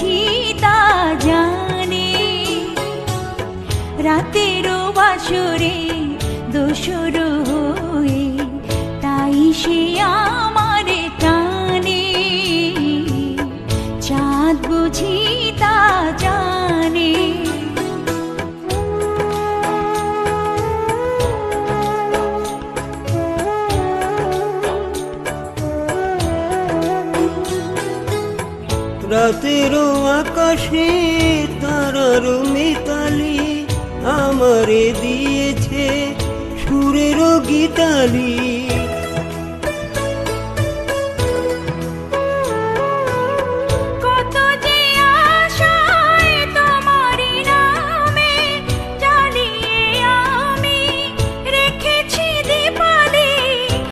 বুঝি তা জানে, রাতেরও বাসরে দোসর হয়ে তাই সে আমারে টানে, চাঁদ বুঝি তা জানে। রাতেরও আকাশে তারার মিতালি আমারে দিয়েছে সুরেরও গীতালি।